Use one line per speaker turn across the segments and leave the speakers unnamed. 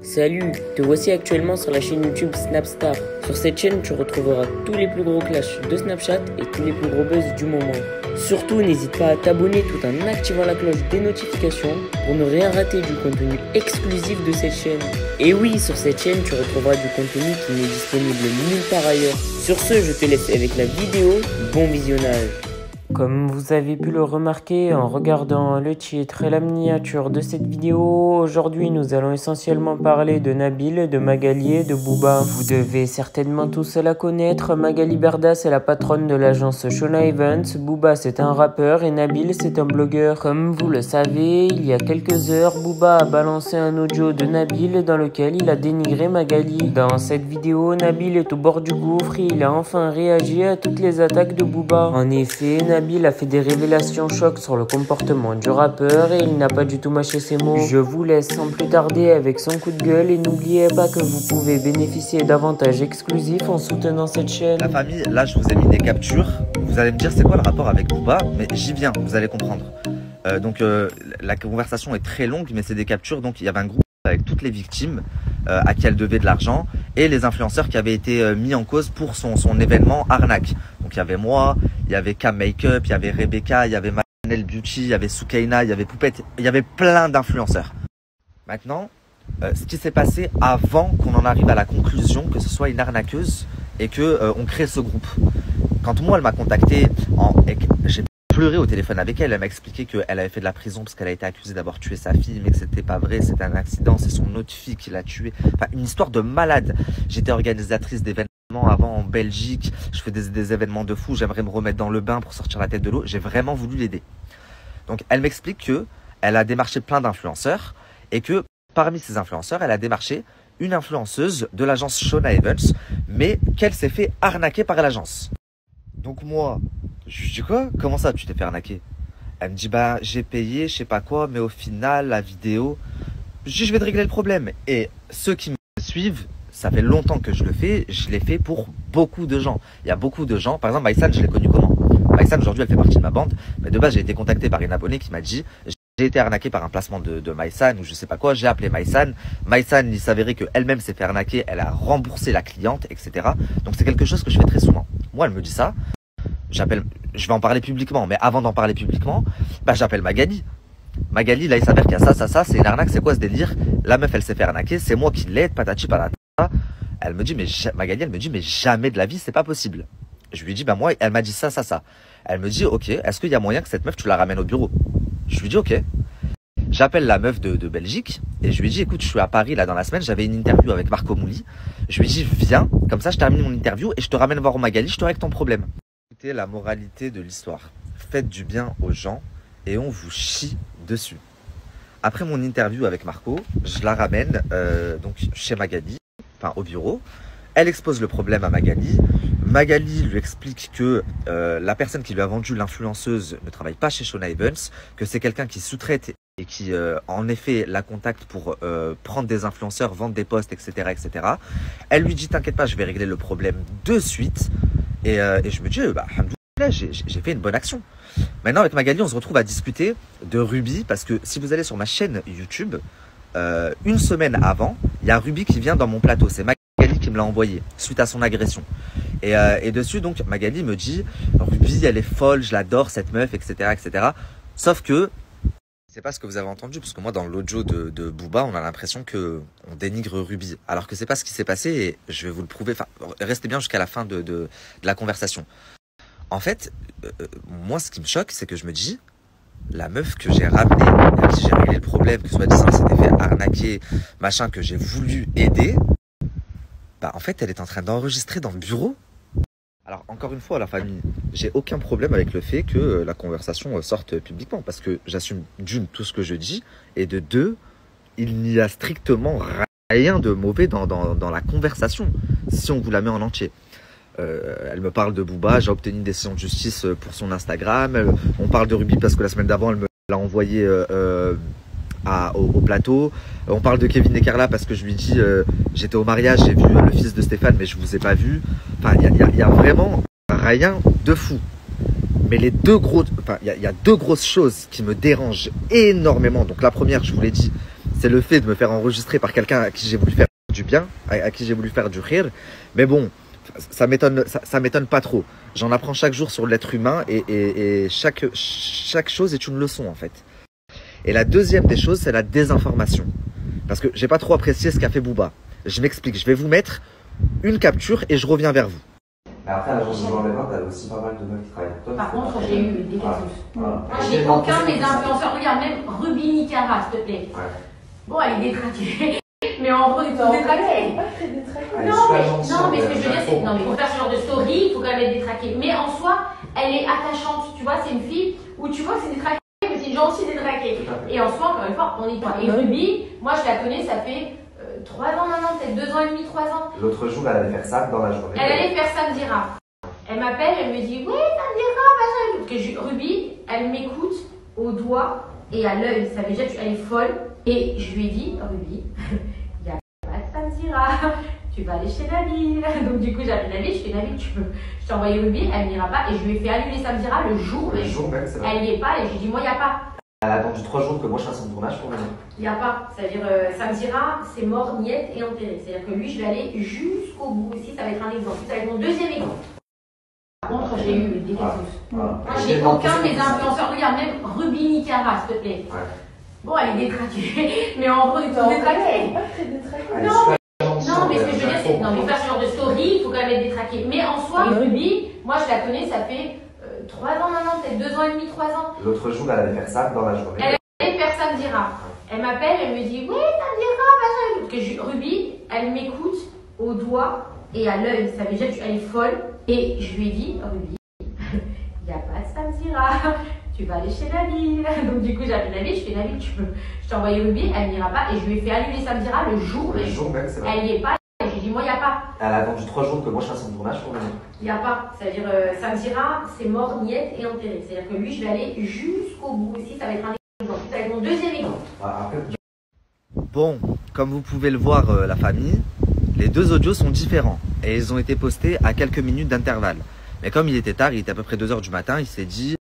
Salut, te voici actuellement sur la chaîne YouTube Snapstar. Sur cette chaîne, tu retrouveras tous les plus gros clashs de Snapchat et tous les plus gros buzz du moment. Surtout, n'hésite pas à t'abonner tout en activant la cloche des notifications pour ne rien rater du contenu exclusif de cette chaîne. Et oui, sur cette chaîne, tu retrouveras du contenu qui n'est disponible nulle part ailleurs. Sur ce, je te laisse avec la vidéo. Bon visionnage. Comme vous avez pu le remarquer en regardant le titre et la miniature de cette vidéo, aujourd'hui nous allons essentiellement parler de Nabil, de Magali et de Booba. Vous devez certainement tous la connaître, Magali Berda c'est la patronne de l'agence Shona Events, Booba c'est un rappeur et Nabil c'est un blogueur. Comme vous le savez, il y a quelques heures, Booba a balancé un audio de Nabil dans lequel il a dénigré Magali. Dans cette vidéo, Nabil est au bord du gouffre et il a enfin réagi à toutes les attaques de Booba. En effet, Nabil a fait des révélations chocs sur le comportement du rappeur et il n'a pas du tout mâché ses mots. Je vous laisse sans plus tarder avec son coup de gueule et n'oubliez pas que vous pouvez bénéficier d'avantages exclusifs en soutenant cette chaîne.
La famille, là je vous ai mis des captures. Vous allez me dire c'est quoi le rapport avec Booba, mais j'y viens, vous allez comprendre. La conversation est très longue, mais c'est des captures. Donc il y avait un groupe avec toutes les victimes à qui elle devait de l'argent et les influenceurs qui avaient été mis en cause pour son événement arnaque. Donc il y avait moi, il y avait Cam Makeup, il y avait Rebecca, il y avait Manel Beauty, il y avait Soukaina, il y avait Poupette, il y avait plein d'influenceurs. Maintenant, ce qui s'est passé avant qu'on en arrive à la conclusion que ce soit une arnaqueuse et que on crée ce groupe. Quand moi elle m'a contacté, j'ai pleuré au téléphone avec elle, elle m'a expliqué qu'elle avait fait de la prison parce qu'elle a été accusée d'avoir tué sa fille, mais que c'était pas vrai, c'était un accident, c'est son autre fille qui l'a tuée. Enfin, une histoire de malade. J'étais organisatrice d'événements avant en Belgique, je fais des événements de fou, j'aimerais me remettre dans le bain pour sortir la tête de l'eau, j'ai vraiment voulu l'aider. Donc elle m'explique que elle a démarché plein d'influenceurs et que parmi ces influenceurs, elle a démarché une influenceuse de l'agence Shona Events, mais qu'elle s'est fait arnaquer par l'agence. Donc moi, je lui dis quoi? Comment ça tu t'es fait arnaquer? Elle me dit bah j'ai payé, je sais pas quoi, mais au final la vidéo, je dis je vais te régler le problème. Et ceux qui me suivent, ça fait longtemps que je le fais, je l'ai fait pour beaucoup de gens. Il y a beaucoup de gens, par exemple Maïsan, je l'ai connu comment? Maïsan aujourd'hui elle fait partie de ma bande, mais de base j'ai été contacté par une abonnée qui m'a dit j'ai été arnaqué par un placement de Maïsan ou je sais pas quoi, j'ai appelé Maïsan. Maïsan, il s'avérait qu'elle-même s'est fait arnaquer, elle a remboursé la cliente, etc. Donc c'est quelque chose que je fais très souvent. Moi elle me dit ça, je vais en parler publiquement, mais avant d'en parler publiquement, bah, j'appelle Magali. Magali, là il s'avère qu'il y a ça, c'est une arnaque, c'est quoi ce délire? La meuf elle s'est fait arnaquer, c'est moi qui l'aide, patati patata. Elle me dit, Magali, elle me dit, mais jamais de la vie, c'est pas possible. Je lui dis, bah moi, elle m'a dit ça. Elle me dit, ok, est-ce qu'il y a moyen que cette meuf, tu la ramènes au bureau? Je lui dis, ok. J'appelle la meuf de Belgique et je lui dis, écoute, je suis à Paris là dans la semaine, j'avais une interview avec Marco Mouli. Je lui dis, viens, comme ça je termine mon interview et je te ramène voir Magali, je te règle ton problème. Écoutez la moralité de l'histoire. Faites du bien aux gens et on vous chie dessus. Après mon interview avec Marco, je la ramène donc chez Magali, enfin au bureau. Elle expose le problème à Magali. Magali lui explique que la personne qui lui a vendu l'influenceuse ne travaille pas chez Shona Events, que c'est quelqu'un qui sous-traite et qui en effet la contacte pour prendre des influenceurs, vendre des posts, etc., etc. Elle lui dit t'inquiète pas, je vais régler le problème de suite. Et je me dis bah alhamdoulilah, j'ai fait une bonne action. Maintenant avec Magali on se retrouve à discuter de Ruby parce que si vous allez sur ma chaîne YouTube, une semaine avant, il y a Ruby qui vient dans mon plateau. C'est Magali qui me l'a envoyé suite à son agression. Et dessus, donc, Magali me dit Ruby, elle est folle, je l'adore, cette meuf, etc., etc. Sauf que, c'est pas ce que vous avez entendu, parce que moi, dans l'audio de Booba, on a l'impression qu'on dénigre Ruby. Alors que c'est pas ce qui s'est passé et je vais vous le prouver. Enfin, restez bien jusqu'à la fin de la conversation. En fait, moi, ce qui me choque, c'est que je me dis la meuf que j'ai ramenée, à qui j'ai réglé le problème, que soi-disant s'était fait arnaquer, machin, que j'ai voulu aider, bah en fait elle est en train d'enregistrer dans le bureau. Alors encore une fois la famille, j'ai aucun problème avec le fait que la conversation sorte publiquement, parce que j'assume d'une tout ce que je dis, et de deux, il n'y a strictement rien de mauvais dans la conversation, si on vous la met en entier. Elle me parle de Booba, j'ai obtenu une décision de justice pour son Instagram. On parle de Ruby parce que la semaine d'avant, elle me l'a envoyé au plateau. On parle de Kevin et Carla parce que je lui dis j'étais au mariage, j'ai vu le fils de Stéphane, mais je vous ai pas vu. Enfin, il y a vraiment rien de fou. Mais il y a deux grosses choses qui me dérangent énormément. Donc la première, je vous l'ai dit, c'est le fait de me faire enregistrer par quelqu'un à qui j'ai voulu faire du bien, à qui j'ai voulu faire du rire. Mais bon, ça m'étonne pas trop. J'en apprends chaque jour sur l'être humain et chaque chose est une leçon en fait. Et la deuxième des choses, c'est la désinformation. Parce que j'ai pas trop apprécié ce qu'a fait Booba. Je m'explique, je vais vous mettre une capture et je reviens vers vous.
Mais après, à l'agence de Jean-Lévin, t'as aussi pas mal de meufs qui travaillent pour toi.
Par contre, j'ai eu des casus.
Voilà.
Moi, j'ai aucun des influenceurs. Regarde, même Ruby Nicara, s'il te plaît.
Ouais.
Bon, elle est détraquée. Mais en gros, ils sont détraqués. Non, mais ce que je veux dire, c'est que non, mais pour faire ce genre de story, il faut quand même être détraqué. Mais en soi, elle est attachante. Tu vois, c'est une fille où tu vois que c'est détraqué, mais c'est une gens aussi détraqués. Et en soi, encore une fois, on y croit. Et Ruby, moi, je la connais, ça fait 3 ans maintenant, peut-être 2 ans et demi, 3 ans.
L'autre jour, elle allait faire ça dans la journée.
Elle allait faire Samedi Rap. Elle m'appelle, elle me dit oui, Samedi Rap, machin. Parce que Ruby, elle m'écoute au doigt et à l'œil. Ça veut dire qu'elle est folle. Et je lui ai dit, Ruby, il n'y a pas de Samedi Rap. Tu vas aller chez Nabil. Donc du coup, j'ai appelé Nabil, je fais Nabil, je t'ai envoyé Ruby, elle n'ira pas. Et je lui ai fait annuler Samedi Rap le jour
même. C'est vrai.
Elle n'y est pas et je lui ai dit, moi, il n'y a pas.
Elle a attendu 3 jours que moi je fasse son tournage pour venir.
Il n'y a pas. C'est-à-dire, Samedi Rap, c'est mort, niette et enterré. C'est-à-dire que lui, je vais aller jusqu'au bout aussi. Ça va être un exemple. Ça va être mon deuxième exemple. Par contre, j'ai eu des casus. Moi, j'ai aucun des influenceurs. Regarde, même Ruby Nicara, s'il te plaît.
Ouais.
Bon, elle est détraquée. Mais en gros, ils sont détraqués. Non, mais ce que je veux dire, c'est que pour faire ce genre de story, il faut quand même être détraqué. Mais en soi, Ruby, moi, je la connais, ça fait 3 ans maintenant, peut-être 2 ans et demi, 3 ans.
L'autre jour, elle allait faire ça dans la journée.
Elle allait faire Samedi Rap. Elle m'appelle, elle me dit oui, Samedi Rap, machin. Parce que Ruby, elle m'écoute au doigt et à l'œil. Ça veut dire qu'elle est folle. Et je lui ai dit, Ruby, il n'y a pas de Samedi Rap. Tu vas aller chez Nabil. Donc du coup, j'ai appelé Nabil, je fais Nabil, je t'ai envoyé Ruby, elle n'ira pas. Et je lui ai fait annuler Samedi Rap le jour
même, c'est vrai.
Elle n'y est pas. Et je lui ai dit, moi, il n'y a pas.
Elle a attendu 3 jours que moi je fasse son tournage pour venir.
Il n'y a pas. C'est-à-dire, Samedi Rap, c'est mort, niette et enterré. C'est-à-dire que lui, je vais aller jusqu'au bout aussi. Ça va être un exemple. Ça va être mon deuxième exemple.
Après,
Bon, comme vous pouvez le voir, la famille, les deux audios sont différents et ils ont été postés à quelques minutes d'intervalle. Mais comme il était tard, il était à peu près 2 h du matin, il s'est dit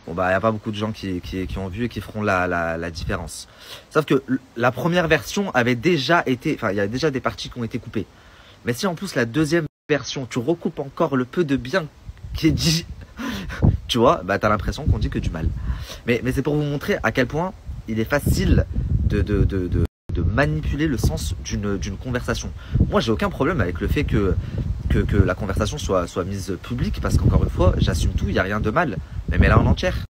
bon bah il n'y a pas beaucoup de gens qui ont vu et qui feront la différence. Sauf que la première version avait déjà été, enfin il y a déjà des parties qui ont été coupées. Mais si en plus la deuxième version, tu recoupes encore le peu de bien qui est dit, tu vois, bah t'as l'impression qu'on dit que du mal. Mais c'est pour vous montrer à quel point il est facile de manipuler le sens d'une conversation. Moi j'ai aucun problème avec le fait que la conversation soit mise publique, parce qu'encore une fois j'assume tout, il n'y a rien de mal, mais mets-la en entière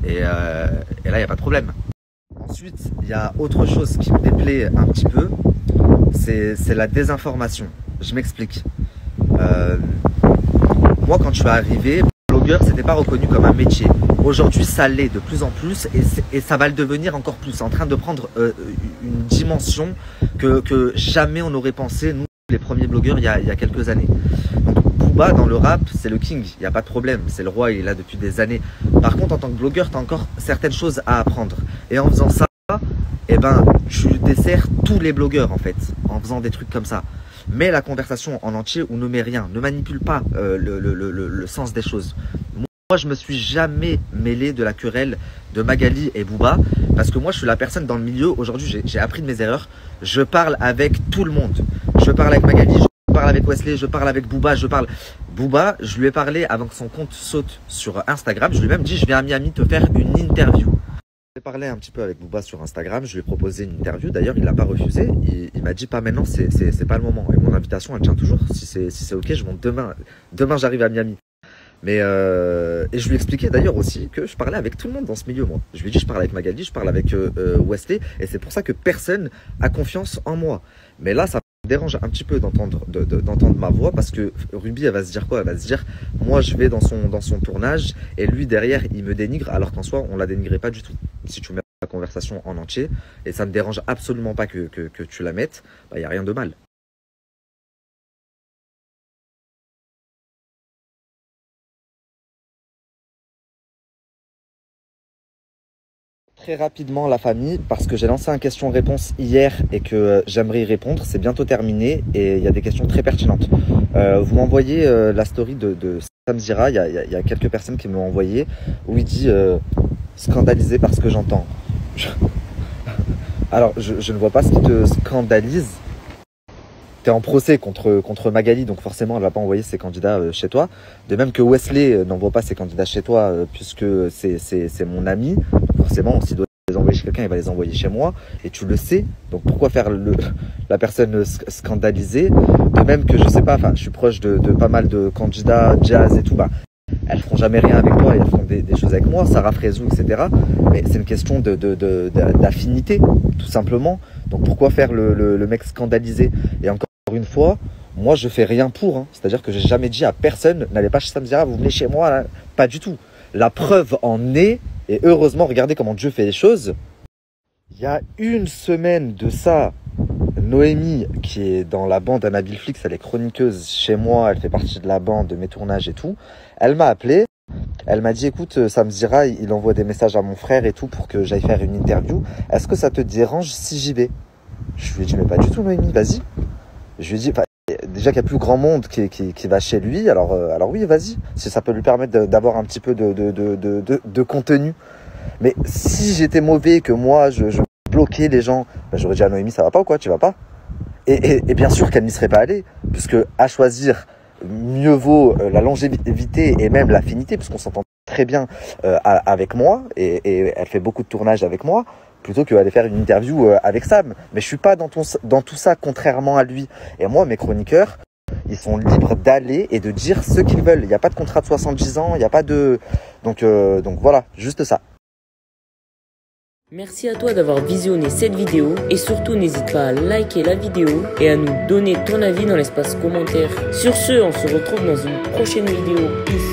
et là il n'y a pas de problème. Ensuite il y a autre chose qui me déplaît un petit peu, c'est la désinformation. Je m'explique. Moi quand je suis arrivé, blogueur c'était pas reconnu comme un métier. Aujourd'hui ça l'est de plus en plus et ça va le devenir encore plus. C'est en train de prendre une dimension que jamais on n'aurait pensé, nous les premiers blogueurs il y a quelques années. Donc Booba dans le rap c'est le king, il n'y a pas de problème, c'est le roi, il est là depuis des années. Par contre en tant que blogueur tu as encore certaines choses à apprendre. Et en faisant ça, eh ben, tu desserres tous les blogueurs en fait, en faisant des trucs comme ça. Mets la conversation en entier ou ne mets rien, ne manipule pas le sens des choses. Moi je me suis jamais mêlé de la querelle de Magali et Booba, parce que moi je suis la personne dans le milieu. Aujourd'hui j'ai appris de mes erreurs, je parle avec tout le monde. Je parle avec Magali, je parle avec Wesley, je parle avec Booba, Booba, je lui ai parlé avant que son compte saute sur Instagram, je lui ai même dit je viens à Miami te faire une interview. J'ai parlé un petit peu avec Booba sur Instagram, je lui ai proposé une interview, d'ailleurs il l'a pas refusé, il m'a dit pas maintenant, c'est pas le moment. Et mon invitation elle tient toujours, si c'est ok je monte demain j'arrive à Miami. Mais et je lui ai expliqué d'ailleurs aussi que je parlais avec tout le monde dans ce milieu moi. Je lui ai dit je parle avec Magali, je parle avec Wesley, et c'est pour ça que personne a confiance en moi. Mais là ça me dérange un petit peu d'entendre ma voix, parce que Ruby elle va se dire quoi? Elle va se dire moi je vais dans son tournage et lui derrière il me dénigre, alors qu'en soi on la dénigrait pas du tout. Si tu mets la conversation en entier, et ça me dérange absolument pas que tu la mettes, bah y a rien de mal. Très rapidement la famille, parce que j'ai lancé un question-réponse hier et que j'aimerais y répondre. C'est bientôt terminé et il y a des questions très pertinentes. Vous m'envoyez la story de Sam Zira, il y a quelques personnes qui m'ont envoyé, où il dit scandalisé par ce que j'entends. Alors, je ne vois pas ce qui te scandalise. Tu es en procès contre Magali, donc forcément, elle va pas envoyer ses candidats chez toi. De même que Wesley n'envoie pas ses candidats chez toi, puisque c'est mon ami. Donc forcément, s'il doit les envoyer chez quelqu'un, il va les envoyer chez moi. Et tu le sais. Donc pourquoi faire la personne scandalisée? De même que, je sais pas, je suis proche de pas mal de candidats, jazz et tout. Elles feront jamais rien avec toi, elles feront des choses avec moi, Sarah Frézou, etc. Mais c'est une question d'affinité, tout simplement. Donc pourquoi faire le mec scandalisé? Et encore une fois, moi je fais rien pour. Hein. C'est-à-dire que j'ai jamais dit à personne, n'allez pas chez Samzira, vous venez chez moi, là. Pas du tout. La preuve en est, et heureusement, regardez comment Dieu fait les choses. Il y a une semaine de ça, Noémie, qui est dans la bande Anabil Flix, elle est chroniqueuse chez moi, elle fait partie de la bande de mes tournages et tout. Elle m'a appelé, elle m'a dit écoute, Samzira, il envoie des messages à mon frère et tout pour que j'aille faire une interview. Est-ce que ça te dérange si j'y vais? Je lui ai dit mais pas du tout Noémie, vas-y. Je lui ai dit déjà qu'il y a plus grand monde qui va chez lui, alors oui, vas-y, si ça peut lui permettre d'avoir un petit peu de contenu. Mais si j'étais mauvais, que moi je bloquais les gens, j'aurais dit à Noémie ça va pas ou quoi, tu vas pas? Et bien sûr qu'elle n'y serait pas allée, puisque à choisir, mieux vaut la longévité et même l'affinité, puisqu'on s'entend très bien avec moi, et elle fait beaucoup de tournages avec moi, plutôt qu'aller faire une interview avec Sam. Mais je suis pas dans tout ça, contrairement à lui. Et moi, mes chroniqueurs, ils sont libres d'aller et de dire ce qu'ils veulent. Il n'y a pas de contrat de 70 ans, il n'y a pas de... Donc voilà, juste ça.
Merci à toi d'avoir visionné cette vidéo et surtout n'hésite pas à liker la vidéo et à nous donner ton avis dans l'espace commentaire. Sur ce, on se retrouve dans une prochaine vidéo. Peace.